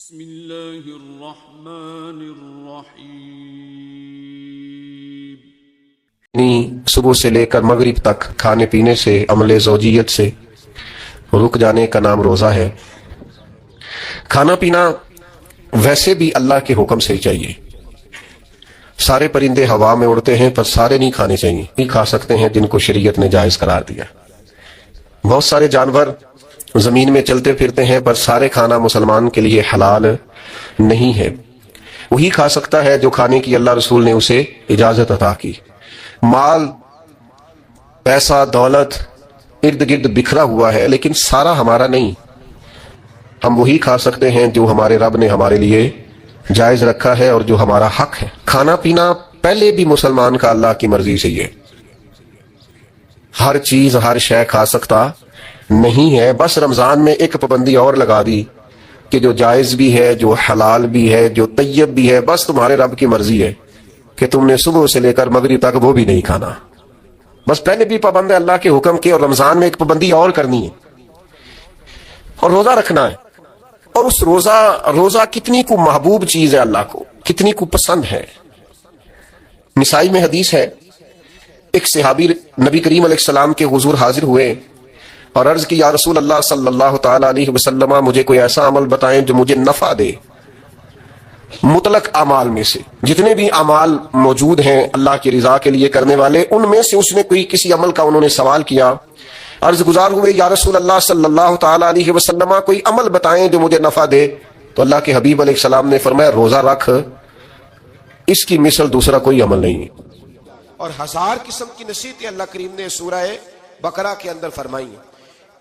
بسم اللہ الرحمن الرحیم۔ صبح سے لے کر مغرب تک کھانے پینے سے، عمل زوجیت سے رک جانے کا نام روزہ ہے۔ کھانا پینا ویسے بھی اللہ کے حکم سے ہی چاہیے۔ سارے پرندے ہوا میں اڑتے ہیں پر سارے نہیں کھانے چاہیے، نہیں کھا سکتے ہیں جن کو شریعت نے جائز قرار دیا۔ بہت سارے جانور زمین میں چلتے پھرتے ہیں پر سارے کھانا مسلمان کے لیے حلال نہیں ہے۔ وہی کھا سکتا ہے جو کھانے کی اللہ رسول نے اسے اجازت عطا کی۔ مال، پیسہ، دولت ارد گرد بکھرا ہوا ہے لیکن سارا ہمارا نہیں۔ ہم وہی کھا سکتے ہیں جو ہمارے رب نے ہمارے لیے جائز رکھا ہے اور جو ہمارا حق ہے۔ کھانا پینا پہلے بھی مسلمان کا اللہ کی مرضی سے ہی ہے۔ ہر چیز ہر شے کھا سکتا نہیں ہے، بس رمضان میں ایک پابندی اور لگا دی کہ جو جائز بھی ہے، جو حلال بھی ہے، جو طیب بھی ہے، بس تمہارے رب کی مرضی ہے کہ تم نے صبح سے لے کر مغرب تک وہ بھی نہیں کھانا۔ بس پہلے بھی پابند ہے اللہ کے حکم کے، اور رمضان میں ایک پابندی اور کرنی ہے اور روزہ رکھنا ہے۔ اور اس روزہ کتنی کو محبوب چیز ہے اللہ کو، کتنی کو پسند ہے۔ نسائی میں حدیث ہے، ایک صحابی نبی کریم علیہ السلام کے حضور حاضر ہوئے اور عرض کی، یا رسول اللہ صلی اللہ تعالی علیہ وسلم، مجھے کوئی ایسا عمل بتائیں جو مجھے نفع دے۔ مطلق اعمال میں سے جتنے بھی اعمال موجود ہیں اللہ کی رضا کے لیے کرنے والے، ان میں سے اس نے کوئی کسی عمل کا انہوں نے سوال کیا۔ عرض گزار ہوئے، یا رسول اللہ صلی اللہ تعالی علیہ وسلم، کوئی عمل بتائیں جو مجھے نفع دے۔ تو اللہ کے حبیب علیہ السلام نے فرمایا، روزہ رکھ، اس کی مثل دوسرا کوئی عمل نہیں۔ اور 1000 قسم کی نصیحتیں اللہ کریم نے سورہ بقرہ کے اندر فرمائی ہیں۔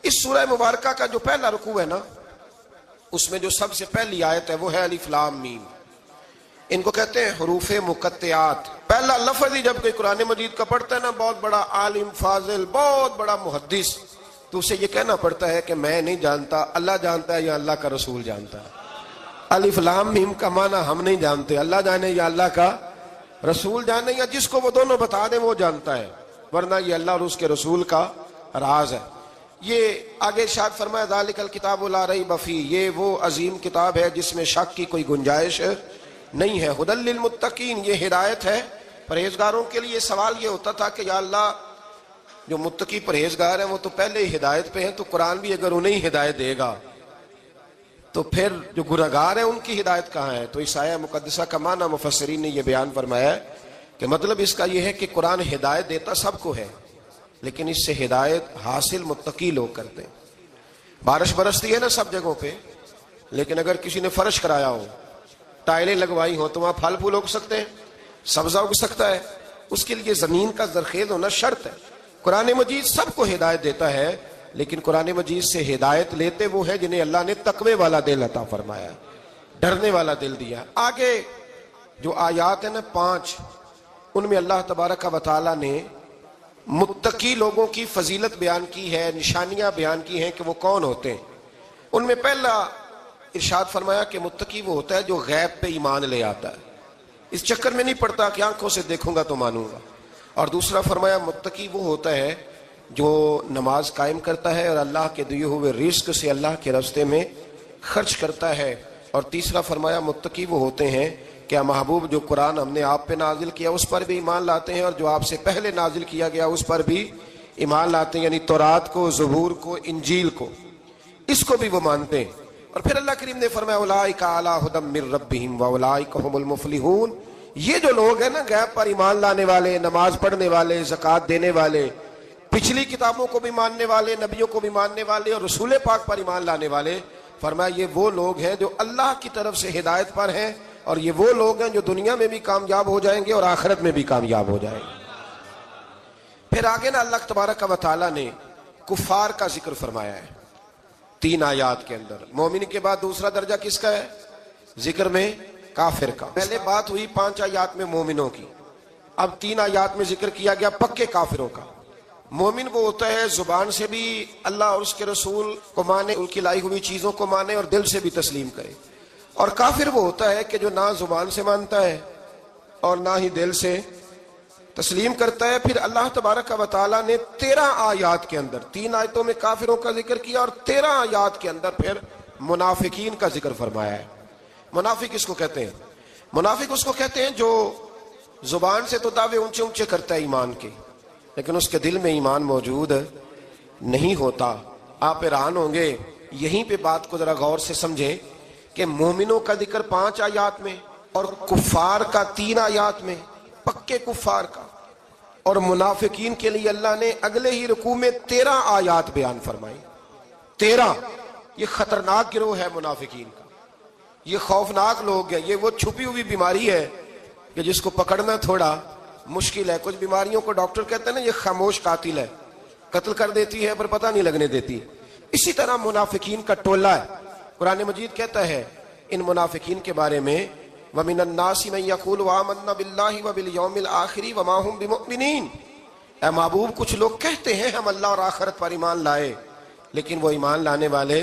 اس سورہ مبارکہ کا جو پہلا رکوع ہے نا، اس میں جو سب سے پہلی آیت ہے وہ ہے الف لام میم۔ ان کو کہتے ہیں حروف مقطعات۔ پہلا لفظ ہی جب کوئی قرآن مجید کا پڑھتا ہے نا، بہت بڑا عالم فاضل، بہت بڑا محدث، تو اسے یہ کہنا پڑتا ہے کہ میں نہیں جانتا، اللہ جانتا ہے یا اللہ کا رسول جانتا ہے۔ الف لام میم کا معنی ہم نہیں جانتے، اللہ جانے یا اللہ کا رسول جانے، یا جس کو وہ دونوں بتا دیں وہ جانتا ہے، ورنہ یہ اللہ اور اس کے رسول کا راز ہے۔ یہ آگے ارشاد فرمایا، ذالک الکتاب لا ریب فیہ، یہ وہ عظیم کتاب ہے جس میں شک کی کوئی گنجائش نہیں ہے۔ ھدی للمتقین، یہ ہدایت ہے پرہیزگاروں کے لیے۔ سوال یہ ہوتا تھا کہ یا اللہ، جو متقی پرہیزگار ہیں وہ تو پہلے ہی ہدایت پہ ہیں، تو قرآن بھی اگر انہیں ہدایت دے گا تو پھر جو گنہگار ہیں ان کی ہدایت کہاں ہے؟ تو اس آیہ مقدسہ کا معنی مفسرین نے یہ بیان فرمایا ہے کہ مطلب اس کا یہ ہے کہ قرآن ہدایت دیتا سب کو ہے، لیکن اس سے ہدایت حاصل متقی لوگ کرتے ہیں۔ بارش برستی ہے نا سب جگہوں پہ، لیکن اگر کسی نے فرش کرایا ہو، ٹائلیں لگوائی ہوں، تو وہاں پھل پھول اگ سکتے ہیں، سبزہ اگ سکتا ہے، اس کے لیے زمین کا زرخیز ہونا شرط ہے۔ قرآن مجید سب کو ہدایت دیتا ہے، لیکن قرآن مجید سے ہدایت لیتے وہ ہیں جنہیں اللہ نے تقوی والا دل عطا فرمایا، ڈرنے والا دل دیا۔ آگے جو آیات ہیں نا 5، ان میں اللہ تبارک و تعالی نے متقی لوگوں کی فضیلت بیان کی ہے، نشانیاں بیان کی ہیں کہ وہ کون ہوتے ہیں۔ ان میں پہلا ارشاد فرمایا کہ متقی وہ ہوتا ہے جو غیب پہ ایمان لے آتا ہے، اس چکر میں نہیں پڑتا کہ آنکھوں سے دیکھوں گا تو مانوں گا۔ اور دوسرا فرمایا متقی وہ ہوتا ہے جو نماز قائم کرتا ہے اور اللہ کے دیے ہوئے رزق سے اللہ کے راستے میں خرچ کرتا ہے۔ اور تیسرا فرمایا متقی وہ ہوتے ہیں کیا محبوب جو قرآن ہم نے آپ پہ نازل کیا اس پر بھی ایمان لاتے ہیں، اور جو آپ سے پہلے نازل کیا گیا اس پر بھی ایمان لاتے ہیں، یعنی تورات کو، زبور کو، انجیل کو، اس کو بھی وہ مانتے ہیں۔ اور پھر اللہ کریم نے فرمایا اولئک علی ھدی من ربہم واولئک ھم المفلحون۔ یہ جو لوگ ہیں نا غیب پر ایمان لانے والے، نماز پڑھنے والے، زکوٰۃ دینے والے، پچھلی کتابوں کو بھی ماننے والے، نبیوں کو بھی ماننے والے اور رسول پاک پر ایمان لانے والے، فرمایا یہ وہ لوگ ہیں جو اللہ کی طرف سے ہدایت پر ہیں، اور یہ وہ لوگ ہیں جو دنیا میں بھی کامیاب ہو جائیں گے اور آخرت میں بھی کامیاب ہو جائیں گے۔ پھر آگے نا اللہ تبارک و تعالیٰ نے کفار کا ذکر فرمایا ہے 3 آیات کے اندر۔ مومن کے بعد دوسرا درجہ کس کا ہے ذکر میں؟ کافر کا۔ پہلے بات ہوئی 5 آیات میں مومنوں کی، اب 3 آیات میں ذکر کیا گیا پکے کافروں کا۔ مومن وہ ہوتا ہے زبان سے بھی اللہ اور اس کے رسول کو مانے، ان کی لائی ہوئی چیزوں کو مانے اور دل سے بھی تسلیم کرے۔ اور کافر وہ ہوتا ہے کہ جو نہ زبان سے مانتا ہے اور نہ ہی دل سے تسلیم کرتا ہے۔ پھر اللہ تبارک و تعالیٰ نے 13 آیات کے اندر، 3 آیتوں میں کافروں کا ذکر کیا اور 13 آیات کے اندر پھر منافقین کا ذکر فرمایا ہے۔ منافق کس کو کہتے ہیں؟ منافق اس کو کہتے ہیں جو زبان سے تو دعوے اونچے اونچے کرتا ہے ایمان کے، لیکن اس کے دل میں ایمان موجود نہیں ہوتا۔ آپ حیران ہوں گے، یہیں پہ بات کو ذرا غور سے سمجھیں کہ مومنوں کا ذکر 5 آیات میں اور کفار کا 3 آیات میں، پکے کفار کا، اور منافقین کے لیے اللہ نے اگلے ہی رکوع میں 13 آیات بیان فرمائی۔ 13۔ یہ خطرناک گروہ ہے منافقین کا، یہ خوفناک لوگ ہیں، یہ وہ چھپی ہوئی بیماری ہے کہ جس کو پکڑنا تھوڑا مشکل ہے۔ کچھ بیماریوں کو ڈاکٹر کہتے ہیں نا یہ خاموش قاتل ہے، قتل کر دیتی ہے پر پتہ نہیں لگنے دیتی۔ اسی طرح منافقین کا ٹولہ ہے۔ قرآن مجید کہتا ہے ان منافقین کے بارے میں وَمِنَ النَّاسِ مَن يَقُولُ آمَنَّا بِاللَّهِ وَبِالْيَوْمِ الْآخِرِ وَمَا هُمْ بِمُؤْمِنِينَ۔ اے محبوب، کچھ لوگ کہتے ہیں ہم اللہ اور آخرت پر ایمان لائے، لیکن وہ ایمان لانے والے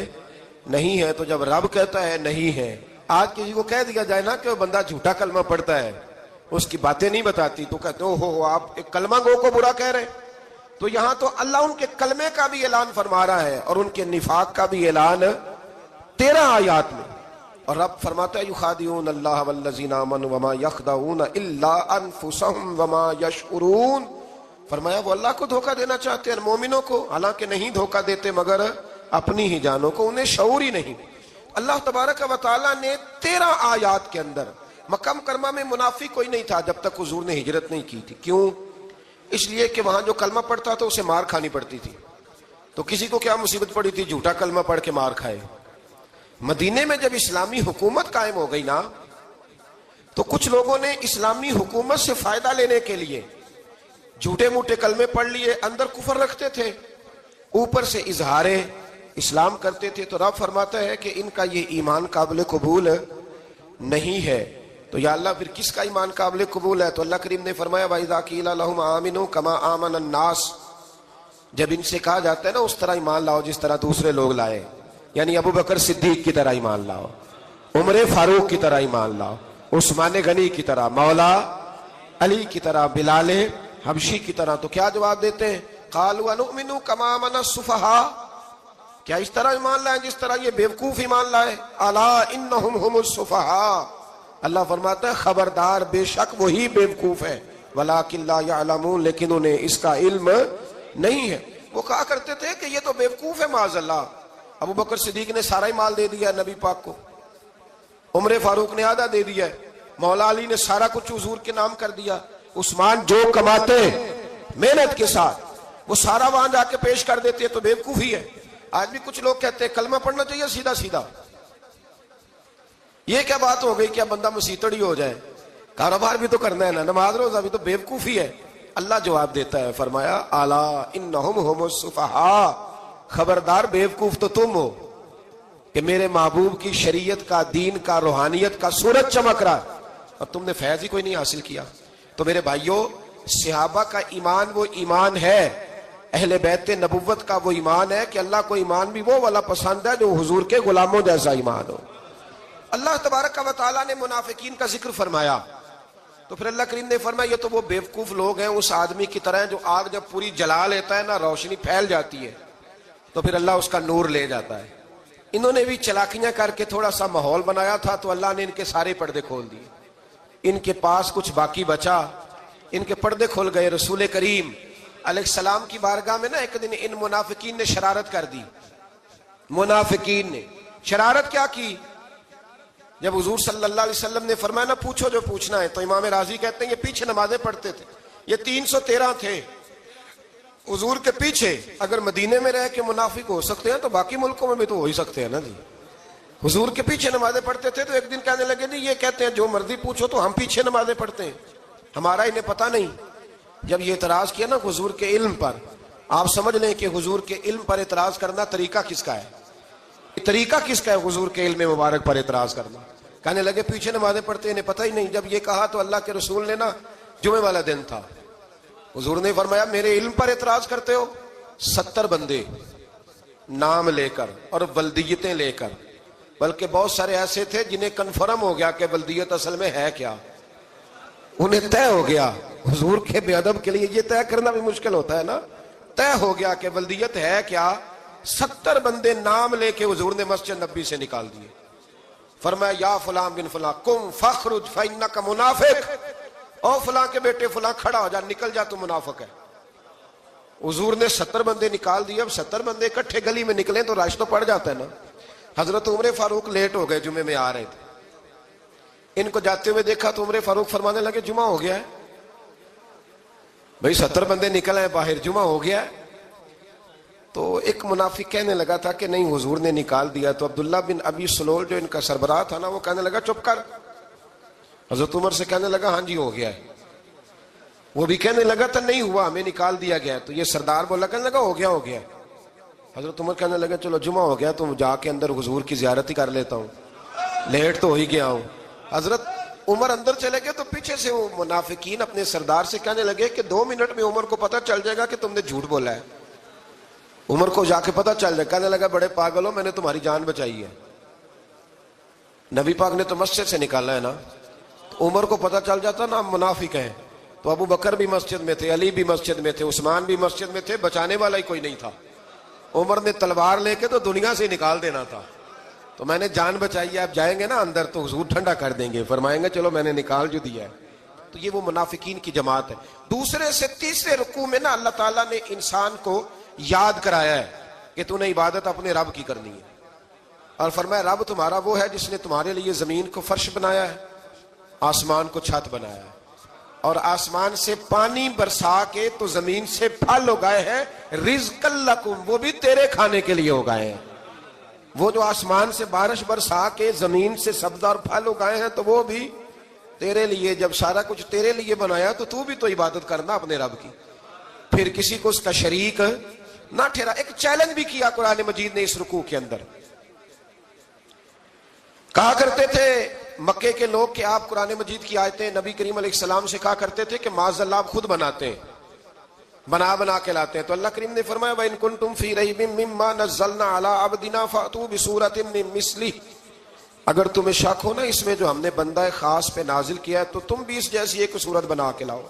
نہیں ہیں۔ تو جب رب کہتا ہے نہیں ہے، آج کسی کو کہہ دیا جائے نا کہ وہ بندہ جھوٹا کلمہ پڑھتا ہے، اس کی باتیں نہیں بتاتی، تو کہتے ہو آپ ایک کلمہ گو کو برا کہہ رہے ہیں۔ تو یہاں تو اللہ ان کے کلمے کا بھی اعلان فرما رہا ہے اور ان کے نفاق کا بھی اعلان 13 آیات میں۔ اور رب فرماتا ہے یخادعون اللہ والذین آمنوا وما یخدعون الا انفسهم وما یشعرون۔ فرمایا وہ اللہ کو دھوکہ دینا چاہتے ہیں مومنوں کو، حالانکہ نہیں دھوکہ دیتے مگر اپنی ہی جانوں کو، انہیں شعور ہی نہیں۔ اللہ تبارک و تعالیٰ نے 13 آیات کے اندر، مکہ مکرمہ میں منافق کوئی نہیں تھا جب تک حضور نے ہجرت نہیں کی تھی۔ کیوں؟ اس لیے کہ وہاں جو کلمہ پڑھتا تھا اسے مار کھانی پڑتی تھی۔ تو کسی کو کیا مصیبت پڑی تھی؟ جھوٹا کلمہ پڑھ کے مار کھائے۔ مدینے میں جب اسلامی حکومت قائم ہو گئی نا، تو کچھ لوگوں نے اسلامی حکومت سے فائدہ لینے کے لیے جھوٹے موٹے کلمے پڑھ لیے، اندر کفر رکھتے تھے، اوپر سے اظہار اسلام کرتے تھے۔ تو رب فرماتا ہے کہ ان کا یہ ایمان قابل قبول نہیں ہے۔ تو یا اللہ پھر کس کا ایمان قابل قبول ہے؟ تو اللہ کریم نے فرمایا وَإِذَا قِيلَ لَهُمْ آمِنُوا كَمَا آمَنَ النَّاسُ، جب ان سے کہا جاتا ہے نا اس طرح ایمان لاؤ جس طرح دوسرے لوگ لائے، یعنی ابو بکر صدیق کی طرح ایمان لاؤ، عمر فاروق کی طرح ایمان لاؤ، عثمان غنی کی طرح، مولا علی کی طرح، بلال حبشی کی طرح، تو کیا جواب دیتے ہیں؟ قالوا نؤمن كما آمن السفهاء، کیا اس طرح ایمان لائیں جس طرح یہ بیوقوف ایمان لائے؟ الا انهم هم السفهاء، اللہ فرماتا ہے خبردار بے شک وہی بیوقوف ہے، ولکن لا يعلمون، لیکن انہیں اس کا علم نہیں ہے۔ وہ کہا کرتے تھے کہ یہ تو بیوقوف ہے معاذ اللہ۔ ابو بکر صدیق نے سارا ہی مال دے دیا نبی پاک کو، عمر فاروق نے آدھا دے دیا، مولا علی نے سارا کچھ حضور کے نام کر دیا، عثمان جو کماتے محنت کے ساتھ وہ سارا وہاں جا کے پیش کر دیتے، تو بیوقوفی ہے۔ آج بھی کچھ لوگ کہتے ہیں کلمہ پڑھنا چاہیے سیدھا سیدھا، یہ کیا بات ہو گئی کہ اب بندہ مسیتڑی ہو جائے، کاروبار بھی تو کرنا ہے نا، نماز روزہ بھی، تو بیوقوفی ہے۔ اللہ جواب دیتا ہے، فرمایا الا انہم هم السفہاء، خبردار بیوقوف تو تم ہو کہ میرے محبوب کی شریعت کا، دین کا، روحانیت کا سورج چمک رہا ہے اور تم نے فیض ہی کوئی نہیں حاصل کیا۔ تو میرے بھائیوں، صحابہ کا ایمان وہ ایمان ہے، اہل بیت نبوت کا وہ ایمان ہے کہ اللہ کو ایمان بھی وہ والا پسند ہے جو حضور کے غلاموں جیسا ایمان ہو۔ اللہ تبارک و تعالیٰ نے منافقین کا ذکر فرمایا، تو پھر اللہ کریم نے فرمایا یہ تو وہ بیوقوف لوگ ہیں، اس آدمی کی طرح جو آگ جب پوری جلا لیتا ہے نا، روشنی پھیل جاتی ہے تو پھر اللہ اس کا نور لے جاتا ہے۔ انہوں نے بھی چلاکیاں کر کے تھوڑا سا ماحول بنایا تھا، تو اللہ نے ان کے سارے پردے کھول دیے، ان کے پاس کچھ باقی بچا، ان کے پردے کھل گئے۔ رسول کریم علیہ السلام کی بارگاہ میں نا ایک دن ان منافقین نے شرارت کر دی۔ منافقین نے شرارت کیا کی؟ جب حضور صلی اللہ علیہ وسلم نے فرمایا نا پوچھو جو پوچھنا ہے، تو امام راضی کہتے ہیں یہ پیچھے نمازیں پڑھتے تھے، یہ 313 تھے حضور کے پیچھے۔ اگر مدینے میں رہ کے منافق ہو سکتے ہیں تو باقی ملکوں میں بھی تو ہو ہی سکتے ہیں نا جی۔ حضور کے پیچھے نمازیں پڑھتے تھے، تو ایک دن کہنے لگے جی یہ کہتے ہیں جو مرضی پوچھو تو ہم پیچھے نمازیں پڑھتے ہیں، ہمارا انہیں پتہ نہیں۔ جب یہ اعتراض کیا نا حضور کے علم پر، آپ سمجھ لیں کہ حضور کے علم پر اعتراض کرنا طریقہ کس کا ہے؟ طریقہ کس کا ہے حضور کے علم مبارک پر اعتراض کرنا؟ کہنے لگے پیچھے نمازیں پڑھتے انہیں پتہ ہی نہیں۔ جب یہ کہا تو اللہ کے رسول نے نا، جمعے والا دن تھا، حضور نے فرمایا میرے علم پر اعتراض کرتے ہو؟ 70 بندے نام لے کر اور بلدیتیں لے کر، بلکہ بہت سارے ایسے تھے جنہیں کنفرم ہو گیا کہ بلدیت اصل میں ہے کیا، انہیں طے ہو گیا۔ حضور کے بے ادب کے لیے یہ طے کرنا بھی مشکل ہوتا ہے نا، طے ہو گیا کہ بلدیت ہے کیا۔ 70 بندے نام لے کے حضور نے مسجد نبی سے نکال دیے۔ فرمایا یا فلاں بن فلاں قم فخرج فإنک منافق، او فلاں کے بیٹے فلاں کھڑا ہو جا، نکل جا، تو منافق ہے۔ حضور نے 70 بندے نکال دیے۔ اب 70 بندے اکٹھے گلی میں نکلیں تو رش تو پڑ جاتا ہے نا۔ حضرت عمر فاروق لیٹ ہو گئے، جمعے میں آ رہے تھے، ان کو جاتے ہوئے دیکھا تو عمر فاروق فرمانے لگے جمعہ ہو گیا ہے بھئی، 70 بندے نکل آئے باہر، جمعہ ہو گیا ہے۔ تو ایک منافق کہنے لگا تھا کہ نہیں حضور نے نکال دیا، تو عبداللہ بن ابی سلول جو ان کا سربراہ تھا نا، وہ کہنے لگا چپ کر۔ حضرت عمر سے کہنے لگا ہاں جی ہو گیا ہے۔ وہ بھی کہنے لگا تھا نہیں ہوا، ہمیں نکال دیا گیا۔ تو یہ سردار بولا، کہنے لگا ہو گیا ہو گیا۔ حضرت عمر کہنے لگا چلو جمعہ ہو گیا تو جا کے اندر حضور کی زیارت ہی کر لیتا ہوں، لیٹ تو ہو ہی گیا ہوں۔ حضرت عمر اندر چلے گئے تو پیچھے سے وہ منافقین اپنے سردار سے کہنے لگے کہ 2 منٹ میں عمر کو پتہ چل جائے گا کہ تم نے جھوٹ بولا ہے۔ عمر کو جا کے پتہ چل جائے، کہنے لگا بڑے پاگل ہو، میں نے تمہاری جان بچائی ہے، نبی پاک نے تو مسجد سے نکالا ہے نا۔ تو عمر کو پتہ چل جاتا نا منافق ہیں، تو ابو بکر بھی مسجد میں تھے، علی بھی مسجد میں تھے، عثمان بھی مسجد میں تھے، بچانے والا ہی کوئی نہیں تھا۔ عمر نے تلوار لے کے تو دنیا سے نکال دینا تھا، تو میں نے جان بچائی ہے، اب جائیں گے نا اندر تو حضور ٹھنڈا کر دیں گے، فرمائیں گے چلو میں نے نکال جو دیا ہے۔ تو یہ وہ منافقین کی جماعت ہے۔ دوسرے سے تیسرے رکوع میں نا اللہ تعالیٰ نے انسان کو یاد کرایا ہے کہ تو نے عبادت اپنے رب کی کرنی ہے، اور فرمایا رب تمہارا وہ ہے جس نے تمہارے لیے زمین کو فرش بنایا ہے، آسمان کو چھت بنایا ہے، اور آسمان سے پانی برسا کے تو زمین سے پھل اگائے ہیں، رزق لکم، وہ بھی تیرے کھانے کے لیے اگائے ہیں۔ وہ جو آسمان سے بارش برسا کے زمین سے سبزہ اور پھل اگائے ہیں تو وہ بھی تیرے لیے۔ جب سارا کچھ تیرے لیے بنایا تو بھی تو عبادت کرنا اپنے رب کی، پھر کسی کو اس کا شریک نہ ٹھہرا۔ ایک چیلنج بھی کیا قرآن مجید نے اس رکوع کے اندر۔ کہا کرتے تھے مکے کے لوگ کہ آپ قرآن مجید کی آیتیں نبی کریم علیہ السلام سے کہا کرتے تھے کہ معاذ اللہ آپ خود بناتے ہیں، بنا کے لاتے ہیں۔ تو اللہ کریم نے فرمایا وَإِن كُنتُمْ فِي رَيْبٍ مِّمَّا نَزَّلْنَا عَلَىٰ عَبْدِنَا فَأْتُوا بِسُورَةٍ مِّن مِّثْلِهِ، اگر تمہیں شک ہو نا اس میں جو ہم نے بندہ خاص پہ نازل کیا ہے تو تم بھی اس جیسی ایک صورت بنا کے لاؤ۔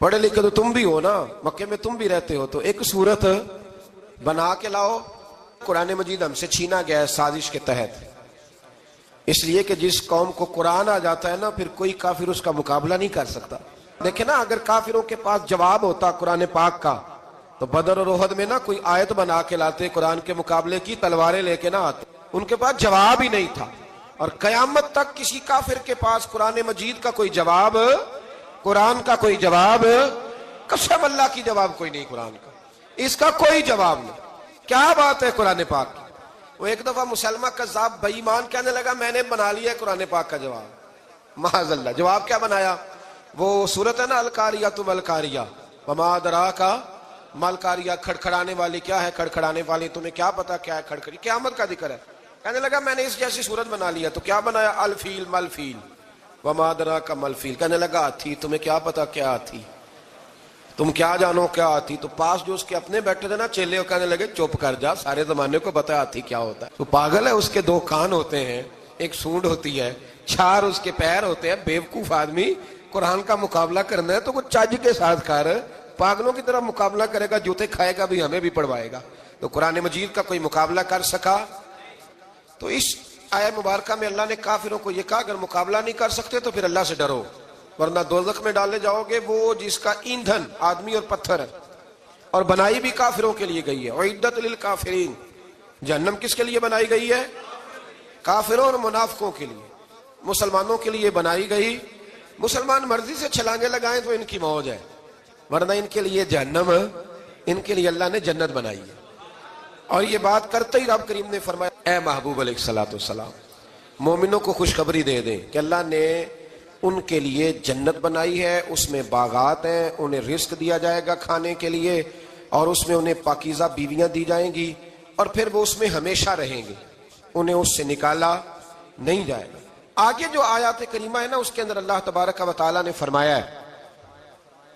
پڑھے لکھے تو تم بھی ہو نا، مکے میں تم بھی رہتے ہو، تو ایک صورت بنا کے لاؤ۔ قرآن مجید ہم سے چھینا گیا ہے سازش کے تحت، اس لیے کہ جس قوم کو قرآن آ جاتا ہے نا پھر کوئی کافر اس کا مقابلہ نہیں کر سکتا۔ دیکھیں نا اگر کافروں کے پاس جواب ہوتا قرآن پاک کا تو بدر اور احد میں نا کوئی آیت بنا کے لاتے، قرآن کے مقابلے کی تلواریں لے کے نہ آتے، ان کے پاس جواب ہی نہیں تھا۔ اور قیامت تک کسی کافر کے پاس قرآن مجید کا کوئی جواب، قرآن کا کوئی جواب، قسم اللہ کی جواب کوئی نہیں، قرآن کا اس کا کوئی جواب نہیں۔ کیا بات ہے قرآن پاک کی۔ وہ ایک دفعہ مسلمہ کذاب بے ایمان کہنے لگا میں نے بنا لیا ہے قرآن پاک کا جواب۔ معاذ اللہ، جواب کیا بنایا؟ وہ سورت ہے نا القاریۃ والقاریہ وما ادراک ما القاریہ، کھڑکھڑانے والی کیا ہے، کھڑکھڑانے والی تمہیں کیا پتا کیا ہے کھڑکھڑی، قیامت کا ذکر ہے۔ کہنے لگا میں نے اس جیسی صورت بنا لیا، تو کیا بنایا؟ الفیل ملفیل وما ادراک ملفیل۔ کہنے لگا ہاتھی، تمہیں کیا پتا کیا ہاتھی، تم کیا جانو کیا ہاتھی۔ تو پاس جو اس کے اپنے بیٹھے تھے نا چیلے، کہنے لگے چپ کر جا، سارے زمانے کو پتا ہاتھی کیا ہوتا ہے۔ تو پاگل ہے، اس کے 2 کان ہوتے ہیں، ایک سونڈ ہوتی ہے، 4 اس کے پیر ہوتے ہیں۔ بیوقوف آدمی قرآن کا مقابلہ کرنا ہے تو کچھ چج کے ساتھ کر، پاگلوں کی طرح مقابلہ کرے گا، جوتے کھائے گا بھی، ہمیں بھی پڑھوائے گا۔ تو قرآن مجید کا کوئی مقابلہ کر سکا؟ تو اس آیت مبارکہ میں اللہ نے کافروں کو یہ کہا اگر مقابلہ نہیں کر سکتے تو پھر اللہ سے ڈرو، ورنہ دوزخ میں ڈالے جاؤ گے، وہ جس کا ایندھن آدمی اور پتھر ہے، اور بنائی بھی کافروں کے لیے گئی ہے۔ اعدت للکافرین، جہنم کس کے لیے بنائی گئی ہے؟ کافروں اور منافقوں کے لیے۔ مسلمانوں کے لیے بنائی گئی، مسلمان مرضی سے چھلانگے لگائیں تو ان کی موج ہے، ورنہ ان کے لیے جہنم، ان کے لیے اللہ نے جنت بنائی ہے۔ اور یہ بات کرتے ہی رب کریم نے فرمایا اے محبوب علیہ الصلوۃ والسلام مومنوں کو خوشخبری دے دیں کہ اللہ نے ان کے لیے جنت بنائی ہے، اس میں باغات ہیں، انہیں رزق دیا جائے گا کھانے کے لیے، اور اس میں انہیں پاکیزہ بیویاں دی جائیں گی، اور پھر وہ اس میں ہمیشہ رہیں گے، انہیں اس سے نکالا نہیں جائے گا۔ آگے جو آیات کریمہ ہے نا اس کے اندر اللہ تبارک و تعالیٰ نے فرمایا ہے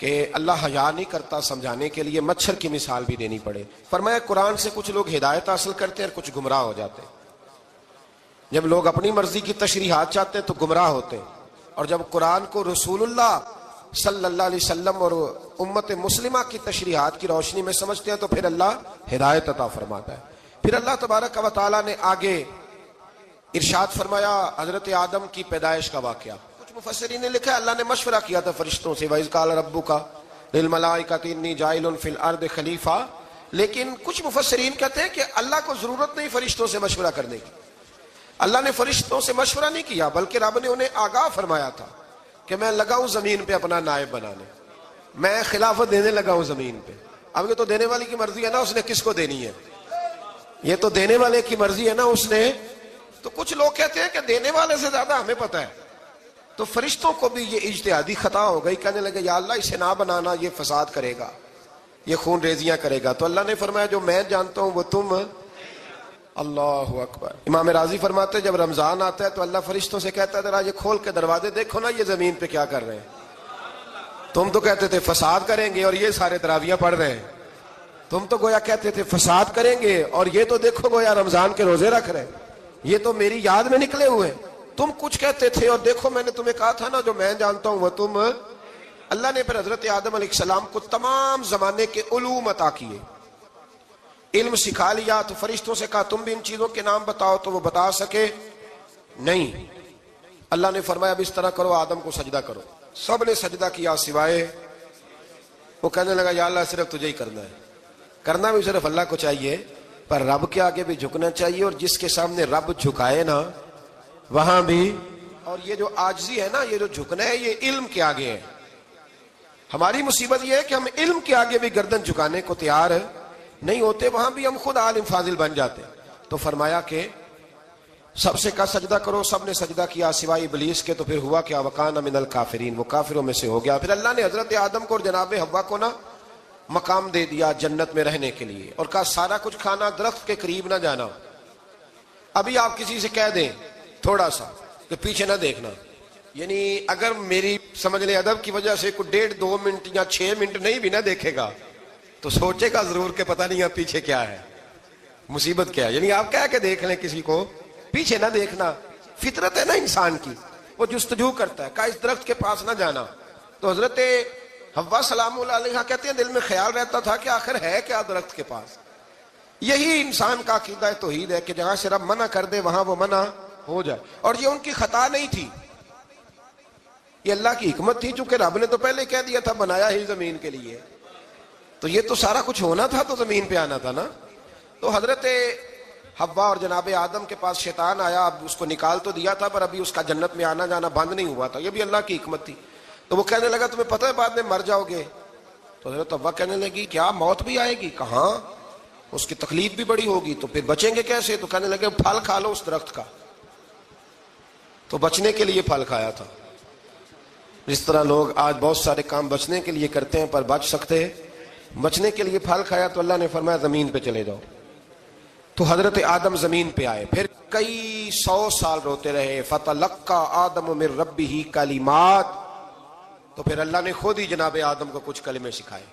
کہ اللہ حیا نہیں کرتا سمجھانے کے لیے، مچھر کی مثال بھی دینی پڑے۔ فرمایا قرآن سے کچھ لوگ ہدایت حاصل کرتے ہیں اور کچھ گمراہ ہو جاتے ہیں۔ جب لوگ اپنی مرضی کی تشریحات چاہتے ہیں تو گمراہ ہوتے ہیں، اور جب قرآن کو رسول اللہ صلی اللہ علیہ وسلم اور امت مسلمہ کی تشریحات کی روشنی میں سمجھتے ہیں تو پھر اللہ ہدایت عطا فرماتا ہے۔ پھر اللہ تبارک و تعالیٰ نے آگے ارشاد فرمایا حضرت آدم کی پیدائش کا واقعہ. کچھ مفسرین نے لکھا ہے اللہ نے مشورہ کیا تھا فرشتوں سے، وَإِذْ قَالَ رَبُّكَ لِلْمَلَائِكَةِ إِنِّي جَاعِلٌ فِي الْأَرْضِ خَلِيفَةً. لیکن کچھ مفسرین کہتے ہیں کہ اللہ کو ضرورت نہیں فرشتوں سے مشورہ کرنے کی. اللہ نے فرشتوں سے مشورہ نہیں کیا، بلکہ رب نے انہیں آگاہ فرمایا تھا کہ میں لگا ہوں زمین پہ اپنا نائب بنانے، میں خلافت دینے لگا ہوں زمین پہ. اب یہ تو دینے والے کی مرضی ہے نا اس نے کس کو دینی ہے، یہ تو دینے والے کی مرضی ہے نا اس نے. تو کچھ لوگ کہتے ہیں کہ دینے والے سے زیادہ ہمیں پتہ ہے. تو فرشتوں کو بھی یہ اجتہادی خطا ہو گئی، کہنے لگے یا اللہ اسے نہ بنانا، یہ فساد کرے گا، یہ خون ریزیاں کرے گا. تو اللہ نے فرمایا جو میں جانتا ہوں وہ تم. اللہ اکبر. امام راضی فرماتے جب رمضان آتا ہے تو اللہ فرشتوں سے کہتا ہے ذرا یہ کھول کے دروازے دیکھو نا یہ زمین پہ کیا کر رہے ہیں. تم تو کہتے تھے فساد کریں گے اور یہ سارے تراویحیں پڑھ رہے ہیں. تم تو گویا کہتے تھے فساد کریں گے اور یہ تو دیکھو گویا رمضان کے روزے رکھ رہے ہیں. یہ تو میری یاد میں نکلے ہوئے ہیں. تم کچھ کہتے تھے اور دیکھو میں نے تمہیں کہا تھا نا جو میں جانتا ہوں وہ تم. اللہ نے پھر حضرت آدم علیہ السلام کو تمام زمانے کے علوم عطا کیے، علم سکھا لیا. تو فرشتوں سے کہا تم بھی ان چیزوں کے نام بتاؤ، تو وہ بتا سکے نہیں. اللہ نے فرمایا اب اس طرح کرو آدم کو سجدہ کرو. سب نے سجدہ کیا سوائے وہ. کہنے لگا یا اللہ صرف تجھے ہی کرنا ہے. کرنا بھی صرف اللہ کو چاہیے، پر رب کے آگے بھی جھکنا چاہیے، اور جس کے سامنے رب جھکائے نا وہاں بھی. اور یہ جو عاجزی ہے نا، یہ جو جھکنا ہے، یہ علم کے آگے ہے. ہماری مصیبت یہ ہے کہ ہم علم کے آگے بھی گردن جھکانے کو تیار نہیں ہوتے، وہاں بھی ہم خود عالم فاضل بن جاتے. تو فرمایا کہ سب سے کہا سجدہ کرو. سب نے سجدہ کیا سوائے ابلیس کے. تو پھر ہوا کیا وکان من الکافرین، وہ کافروں میں سے ہو گیا. پھر اللہ نے حضرت آدم کو اور جناب حوا کو نا مقام دے دیا جنت میں رہنے کے لیے، اور کہا سارا کچھ کھانا، درخت کے قریب نہ جانا. ابھی آپ کسی سے کہہ دیں تھوڑا سا کہ پیچھے نہ دیکھنا، یعنی اگر میری سمجھ لیں ادب کی وجہ سے کوئی 1.5-2 منٹ یا 6 منٹ نہیں بھی نہ دیکھے گا تو سوچے گا ضرور کہ پتہ نہیں اب پیچھے کیا ہے، مصیبت کیا ہے. یعنی آپ کہہ کے دیکھ لیں کسی کو پیچھے نہ دیکھنا. فطرت ہے نا انسان کی، وہ جستجو کرتا ہے. کہا اس درخت کے پاس نہ جانا. تو حضرت حوا سلام اللہ علیہ کہتے ہیں دل میں خیال رہتا تھا کہ آخر ہے کیا درخت کے پاس. یہی انسان کا عقیدہ توحید ہے کہ جہاں سے رب منع کر دے وہاں وہ منع ہو جائے. اور یہ ان کی خطا نہیں تھی، یہ اللہ کی حکمت تھی، چونکہ رب نے تو پہلے کہہ دیا تھا بنایا ہی زمین کے لیے، تو یہ تو سارا کچھ ہونا تھا تو زمین پہ آنا تھا نا. تو حضرت حوا اور جناب آدم کے پاس شیطان آیا. اب اس کو نکال تو دیا تھا پر ابھی اس کا جنت میں آنا جانا بند نہیں ہوا تھا، یہ بھی اللہ کی حکمت تھی. تو وہ کہنے لگا تمہیں پتہ ہے بعد میں مر جاؤ گے. تو حضرت حوا کہنے لگی کیا موت بھی آئے گی؟ کہاں، اس کی تکلیف بھی بڑی ہوگی، تو پھر بچیں گے کیسے؟ تو کہنے لگے پھل کھا لو اس درخت کا. تو بچنے کے لیے پھل کھایا تھا. جس طرح لوگ آج بہت سارے کام بچنے کے لیے کرتے ہیں پر بچ سکتے، بچنے کے لیے پھل کھایا. تو اللہ نے فرمایا زمین پہ چلے جاؤ. تو حضرت آدم زمین پہ آئے. پھر کئی 100 سال روتے رہے. فَتَلَقَّى آدَمُ مِن رَبِّهِ کلمات. تو پھر اللہ نے خود ہی جناب آدم کو کچھ کلمے سکھائے.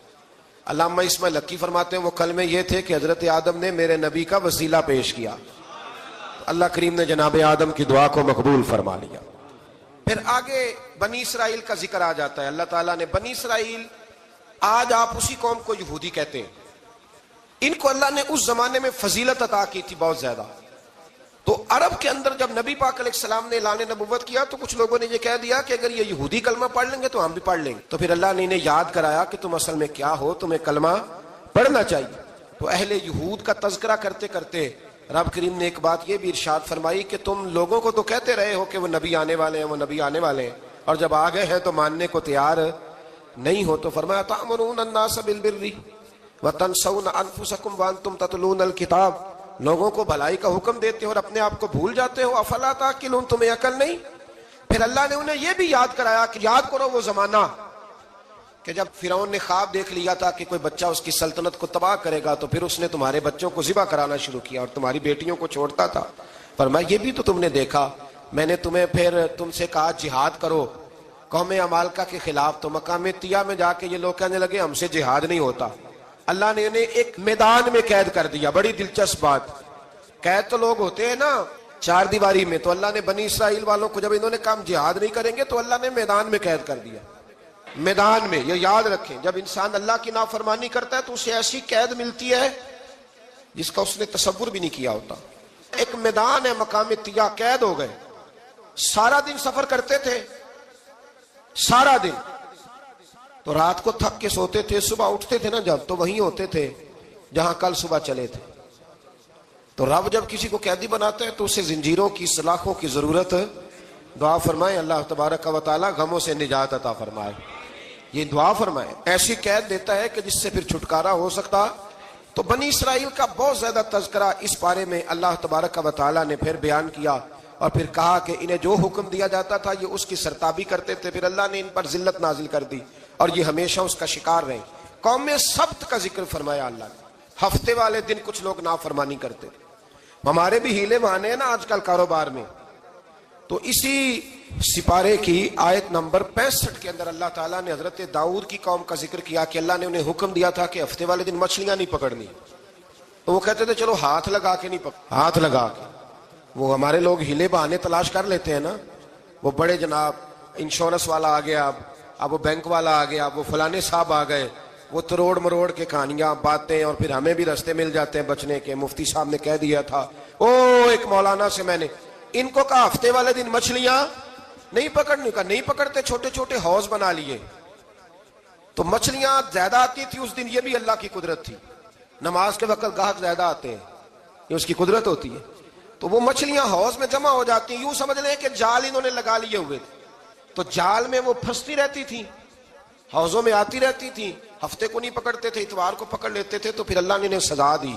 علامہ اسماعیل حقی فرماتے ہیں وہ کلمے یہ تھے کہ حضرت آدم نے میرے نبی کا وسیلہ پیش کیا، اللہ کریم نے جناب آدم کی دعا کو مقبول فرما لیا. پھر آگے بنی اسرائیل کا ذکر آ جاتا ہے. اللہ تعالیٰ نے بنی اسرائیل، آج آپ اسی قوم کو یہودی کہتے ہیں، ان کو اللہ نے اس زمانے میں فضیلت عطا کی تھی بہت زیادہ. تو عرب کے اندر جب نبی پاک علیہ السلام نے اعلان نبوت کیا تو کچھ لوگوں نے یہ کہہ دیا کہ اگر یہ یہودی کلمہ پڑھ لیں گے تو ہم بھی پڑھ لیں گے. تو پھر اللہ نے انہیں یاد کرایا کہ تم اصل میں کیا ہو، تمہیں کلمہ پڑھنا چاہیے. تو اہل یہود کا تذکرہ کرتے کرتے رب کریم نے ایک بات یہ بھی ارشاد فرمائی کہ تم لوگوں کو تو کہتے رہے ہو کہ وہ نبی آنے والے ہیں، وہ نبی آنے والے ہیں، اور جب آ گئے ہیں تو ماننے کو تیار نہیں ہو. تو فرمایا تأمرون الناس بالبر وتنسون انفسکم وانتم تتلون الکتاب، لوگوں کو بھلائی کا حکم دیتے ہو اور اپنے آپ کو بھول جاتے ہو. افلا تعقلون، تمہیں عقل نہیں؟ پھر اللہ نے انہیں یہ بھی یاد کرایا کہ یاد کرو وہ زمانہ کہ جب فرعون نے خواب دیکھ لیا تھا کہ کوئی بچہ اس کی سلطنت کو تباہ کرے گا، تو پھر اس نے تمہارے بچوں کو ذبح کرانا شروع کیا اور تمہاری بیٹیوں کو چھوڑتا تھا. فرمایا یہ بھی تو تم نے دیکھا، میں نے تمہیں پھر تم سے کہا جہاد کرو قوم عمالقہ کے خلاف، تو مقام طیہ میں جا کے یہ لوگ کہنے لگے ہم سے جہاد نہیں ہوتا. اللہ نے انہیں ایک میدان میں قید کر دیا. بڑی دلچسپ بات، قید تو لوگ ہوتے ہیں نا 4 دیواری میں، تو اللہ نے بنی اسرائیل والوں کو جب انہوں نے کہا جہاد نہیں کریں گے تو اللہ نے میدان میں قید کر دیا. میدان میں، یہ یاد رکھیں، جب انسان اللہ کی نافرمانی کرتا ہے تو اسے ایسی قید ملتی ہے جس کا اس نے تصور بھی نہیں کیا ہوتا. ایک میدان ہے مقام تیا، قید ہو گئے، سارا دن سفر کرتے تھے، سارا دن، تو رات کو تھک کے سوتے تھے، صبح اٹھتے تھے نا جب، تو وہیں ہوتے تھے جہاں کل صبح چلے تھے۔ تو رب جب کسی کو قیدی بناتا ہے تو اسے زنجیروں کی، سلاخوں کی ضرورت، دعا فرمائے اللہ تبارک و تعالی غموں سے نجات عطا فرمائے، یہ دعا فرمائے، ایسی قید دیتا ہے کہ جس سے پھر چھٹکارا ہو سکتا۔ تو بنی اسرائیل کا بہت زیادہ تذکرہ اس بارے میں اللہ تبارک و تعالی نے پھر بیان کیا، اور پھر کہا کہ انہیں جو حکم دیا جاتا تھا یہ اس کی سرتابی کرتے تھے، پھر اللہ نے ان پر ذلت نازل کر دی اور یہ ہمیشہ اس کا شکار رہے۔ قوم سبت کا ذکر فرمایا اللہ نے، ہفتے والے دن کچھ لوگ نافرمانی کرتے تھے۔ ہمارے بھی ہیلے بہانے ہیں نا آج کل کاروبار میں، تو اسی سپارے کی آیت نمبر 65 کے اندر اللہ تعالیٰ نے حضرت داؤد کی قوم کا ذکر کیا کہ اللہ نے انہیں حکم دیا تھا کہ ہفتے والے دن مچھلیاں نہیں پکڑنی، تو وہ کہتے تھے چلو ہاتھ لگا کے نہیں پکڑ، ہاتھ لگا کے۔ وہ ہمارے لوگ ہیلے بہانے تلاش کر لیتے ہیں نا، وہ بڑے جناب انشورنس والا آ گیا، اب وہ بینک والا آ گیا، اب وہ فلانے صاحب آ گئے، وہ تروڑ مروڑ کے کہانیاں باتیں، اور پھر ہمیں بھی رستے مل جاتے ہیں بچنے کے۔ مفتی صاحب نے کہہ دیا تھا، ایک مولانا سے میں نے ان کو کہا ہفتے والے دن مچھلیاں نہیں پکڑنے کا، نہیں پکڑتے، چھوٹے چھوٹے حوض بنا لیے، تو مچھلیاں زیادہ آتی تھی اس دن، یہ بھی اللہ کی قدرت تھی، نماز کے وقت گاہک زیادہ آتے ہیں، یہ اس کی قدرت ہوتی ہے، تو وہ مچھلیاں حوض میں جمع ہو جاتی ہیں، یوں سمجھ لیں کہ جال انہوں نے لگا لیے ہوئے تھے، تو جال میں وہ پھنستی رہتی تھی، حوضوں میں آتی رہتی تھی، ہفتے کو نہیں پکڑتے تھے، اتوار کو پکڑ لیتے تھے، تو پھر اللہ نے انہیں سزا دی،